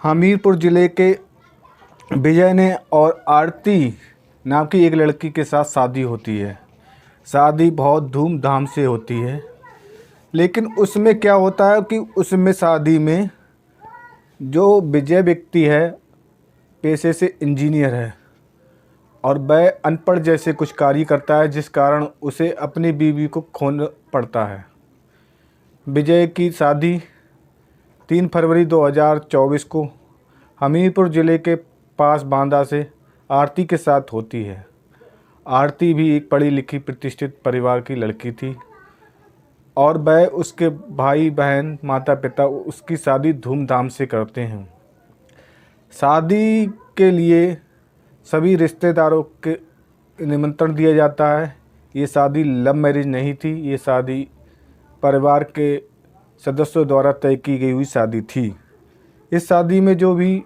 हमीरपुर ज़िले के विजय ने और आरती नाम की एक लड़की के साथ शादी होती है। शादी बहुत धूमधाम से होती है, लेकिन उसमें क्या होता है कि उसमें शादी में जो विजय व्यक्ति है पेशे से इंजीनियर है और वह अनपढ़ जैसे कुछ कार्य करता है, जिस कारण उसे अपनी बीवी को खोना पड़ता है। विजय की शादी 3 फरवरी 2024 को हमीरपुर ज़िले के पास बांदा से आरती के साथ होती है। आरती भी एक पढ़ी लिखी प्रतिष्ठित परिवार की लड़की थी और वह उसके भाई बहन माता पिता उसकी शादी धूमधाम से करते हैं। शादी के लिए सभी रिश्तेदारों के निमंत्रण दिया जाता है। ये शादी लव मैरिज नहीं थी, ये शादी परिवार के सदस्यों द्वारा तय की गई हुई शादी थी। इस शादी में जो भी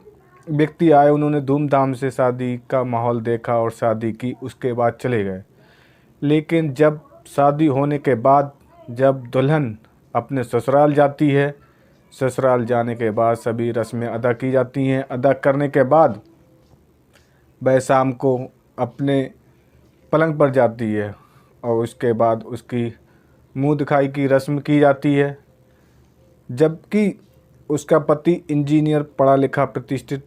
व्यक्ति आए उन्होंने धूमधाम से शादी का माहौल देखा और शादी की, उसके बाद चले गए। लेकिन जब शादी होने के बाद जब दुल्हन अपने ससुराल जाती है, ससुराल जाने के बाद सभी रस्में अदा की जाती हैं। अदा करने के बाद वह शाम को अपने पलंग पर जाती है और उसके बाद उसकी मुंह दिखाई की रस्म की जाती है। जबकि उसका पति इंजीनियर पढ़ा लिखा प्रतिष्ठित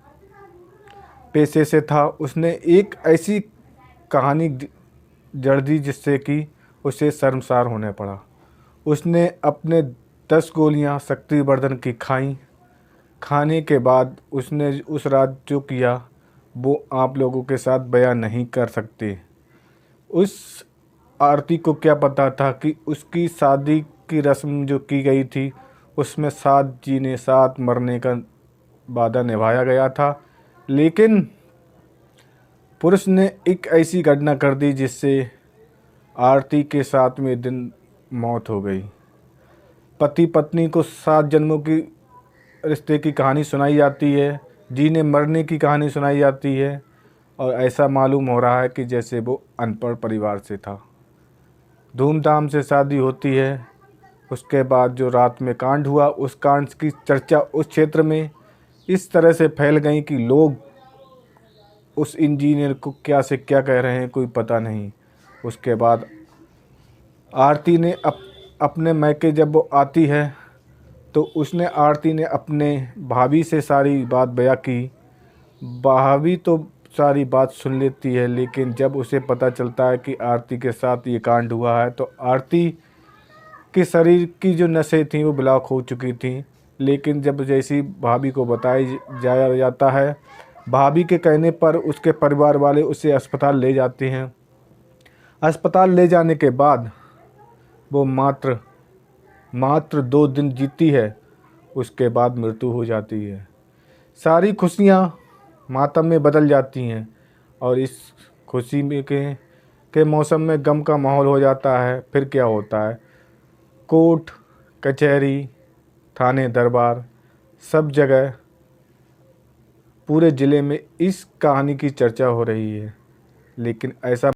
पेशे से था, उसने एक ऐसी कहानी जड़ दी जिससे कि उसे शर्मसार होने पड़ा। उसने अपने 10 गोलियां शक्तिवर्धन की खाईं। खाने के बाद उसने उस रात जो किया वो आप लोगों के साथ बयान नहीं कर सकते। उस आरती को क्या पता था कि उसकी शादी की रस्म जो की गई थी उसमें 7 जीने 7 मरने का वादा निभाया गया था, लेकिन पुरुष ने एक ऐसी घटना कर दी जिससे आरती के 7वें दिन मौत हो गई। पति पत्नी को 7 जन्मों की रिश्ते की कहानी सुनाई जाती है, जीने मरने की कहानी सुनाई जाती है और ऐसा मालूम हो रहा है कि जैसे वो अनपढ़ परिवार से था। धूमधाम से शादी होती है। उसके बाद जो रात में कांड हुआ, उस कांड की चर्चा उस क्षेत्र में इस तरह से फैल गई कि लोग उस इंजीनियर को क्या से क्या कह रहे हैं कोई पता नहीं। उसके बाद आरती ने अपने मैके जब वो आती है तो आरती ने अपने भाभी से सारी बात बयां की। भाभी तो सारी बात सुन लेती है, लेकिन जब उसे पता चलता है कि आरती के साथ ये कांड हुआ है तो आरती के शरीर की जो नसें थीं वो ब्लॉक हो चुकी थीं। लेकिन जब जैसी भाभी को जाया जाता है, भाभी के कहने पर उसके परिवार वाले उसे अस्पताल ले जाते हैं। अस्पताल ले जाने के बाद वो मात्र 2 दिन जीती है, उसके बाद मृत्यु हो जाती है। सारी खुशियाँ मातम में बदल जाती हैं और इस खुशी में के मौसम में गम का माहौल हो जाता है। फिर क्या होता है, कोर्ट कचहरी थाने दरबार सब जगह पूरे ज़िले में इस कहानी की चर्चा हो रही है। लेकिन ऐसा